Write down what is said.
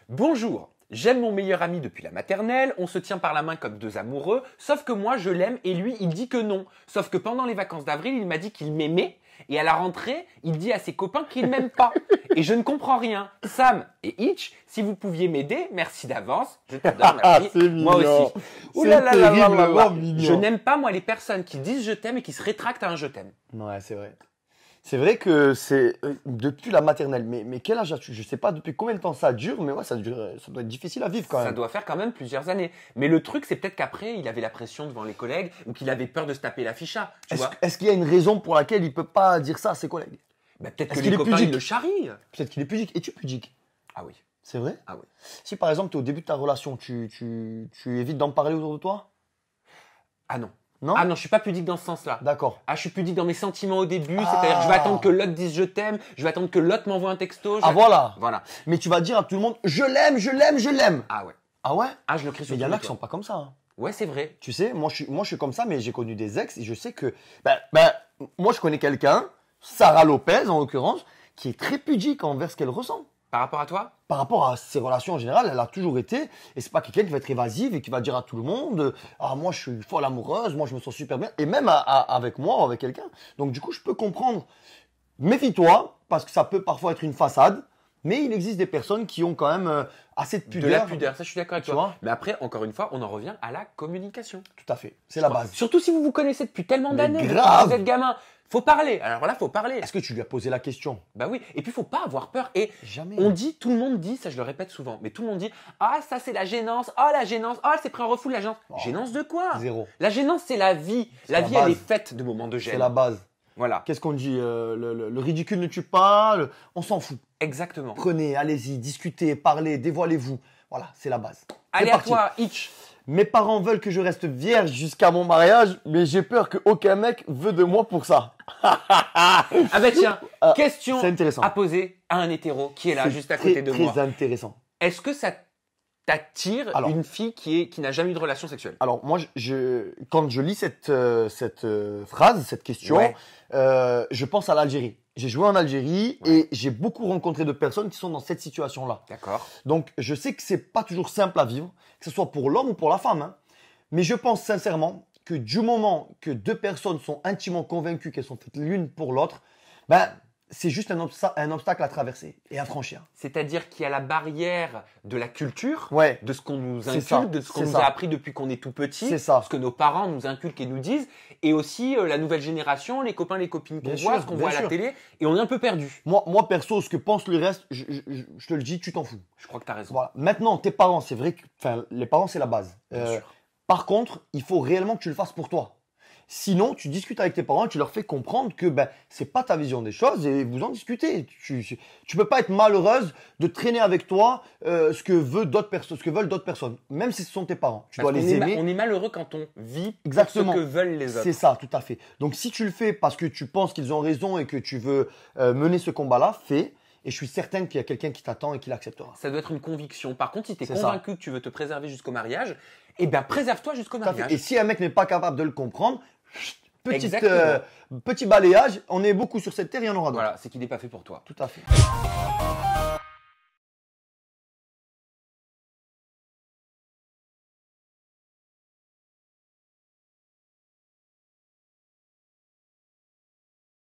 Bonjour, j'aime mon meilleur ami depuis la maternelle, on se tient par la main comme deux amoureux, sauf que moi je l'aime et lui il dit que non. Sauf que pendant les vacances d'avril, il m'a dit qu'il m'aimait et à la rentrée, il dit à ses copains qu'il m'aime pas. Et je ne comprends rien. Sam et Hitch, si vous pouviez m'aider, merci d'avance, je te donne ma vie, moi aussi. Ouh là là là là là là. Je n'aime pas moi les personnes qui disent je t'aime et qui se rétractent à un je t'aime. Ouais, c'est vrai. C'est vrai que c'est depuis la maternelle. Mais quel âge as-tu? Je sais pas depuis combien de temps ça dure, mais ouais, ça doit être difficile à vivre quand même. Ça doit faire quand même plusieurs années. Mais le truc, c'est peut-être qu'après, il avait la pression devant les collègues ou qu'il avait peur de se taper la ficha. Est-ce qu'il y a une raison pour laquelle il peut pas dire ça à ses collègues? Bah, peut-être que les copains, ils le charrient. Peut-être qu'il est pudique. Es-tu pudique? Ah oui. C'est vrai? Ah oui. Si par exemple, tu es au début de ta relation, tu évites d'en parler autour de toi? Ah non. Non? Ah non, je suis pas pudique dans ce sens-là. D'accord. Ah, je suis pudique dans mes sentiments au début, c'est-à-dire que je vais attendre que l'autre dise je t'aime, je vais attendre que l'autre m'envoie un texto. Ah voilà. Voilà. Mais tu vas dire à tout le monde, je l'aime, je l'aime, je l'aime. Ah ouais. Ah ouais? Ah, je le crie sur Mais il y en tous a les qui toits. sont pas comme ça. Hein. Ouais, c'est vrai. Tu sais, moi je suis comme ça, mais j'ai connu des ex et je sais que, moi je connais quelqu'un, Sarah Lopez en l'occurrence, qui est très pudique envers ce qu'elle ressent. Par rapport à toi? Par rapport à ses relations en général, elle a toujours été, et c'est pas quelqu'un qui va être évasive et qui va dire à tout le monde, ah moi je suis folle amoureuse, moi je me sens super bien, et même avec moi ou avec quelqu'un. Donc du coup je peux comprendre. Méfie-toi, parce que ça peut parfois être une façade, mais il existe des personnes qui ont quand même assez de pudeur. De la pudeur, ça je suis d'accord avec Tu toi. vois? Mais après, encore une fois, on en revient à la communication. Tout à fait, c'est la base. Surtout si vous vous connaissez depuis tellement Mais d'années, grave. vous êtes gamin. Faut parler. Alors là, faut parler. Est-ce que tu lui as posé la question? Bah oui. Et puis, faut pas avoir peur. Et Jamais. on dit, tout le monde dit, ça je le répète souvent, mais tout le monde dit, ah ça c'est la gênance, ah la gênance, ah elle s'est pris un refou de la gênance. Oh. Gênance de quoi? Zéro. La gênance c'est la vie. La la vie elle base. est faite de moments de C'est gêne. la base. Voilà. Qu'est-ce qu'on dit? Le ridicule ne tue pas, on s'en fout. Exactement. Prenez, allez-y, discutez, parlez, dévoilez-vous. Voilà, c'est la base. C'est Allez à parti. toi, Hitch. Mes parents veulent que je reste vierge jusqu'à mon mariage, mais j'ai peur qu'aucun mec veut de moi pour ça. Ah bah tiens, question c'est intéressant. à poser à un hétéro qui est là C'est juste à côté de moi. Très intéressant. Est-ce que ça t'attire Alors. une fille qui n'a jamais eu de relation sexuelle? Alors moi, quand je lis cette phrase, cette question, Ouais. je pense à l'Algérie. J'ai joué en Algérie et j'ai beaucoup rencontré de personnes qui sont dans cette situation-là. D'accord. Donc je sais que c'est pas toujours simple à vivre, que ce soit pour l'homme ou pour la femme. Hein. Mais je pense sincèrement que du moment que deux personnes sont intimement convaincues qu'elles sont faites l'une pour l'autre, c'est juste un obstacle à traverser et à franchir. C'est-à-dire qu'il y a la barrière de la culture, Ouais. de ce qu'on nous C'est inculque, ça, de ce qu'on c'est nous ça. a appris depuis qu'on est tout petit, C'est ça. ce que nos parents nous inculquent et nous disent, et aussi la nouvelle génération, les copains, les copines qu'on Bien voit, sûr, ce qu'on bien voit à la sûr. télé, et on est un peu perdu. Moi perso, ce que pense le reste, je te le dis, tu t'en fous. Je crois que tu as raison. Voilà. Maintenant, tes parents, c'est vrai que les parents, c'est la base. Bien sûr. Par contre, il faut réellement que tu le fasses pour toi. Sinon, tu discutes avec tes parents, tu leur fais comprendre que c'est pas ta vision des choses et vous en discutez. Tu peux pas être malheureuse de traîner avec toi ce que veulent d'autres personnes, même si ce sont tes parents. Tu Parce dois qu'on les est aimer. on est malheureux quand on vit Exactement. pour ce que veulent les autres. C'est ça, tout à fait. Donc si tu le fais parce que tu penses qu'ils ont raison et que tu veux mener ce combat-là, fais. Et je suis certaine qu'il y a quelqu'un qui t'attend et qui l'acceptera. Ça doit être une conviction. Par contre, si tu es C'est ça. convaincu que tu veux te préserver jusqu'au mariage, eh bien préserve-toi jusqu'au Tout à fait. mariage. Et si un mec n'est pas capable de le comprendre, Exactement. petit balayage, on est beaucoup sur cette terre, il y en aura d'autres. Voilà, c'est qu'il n'est pas fait pour toi. Tout à fait.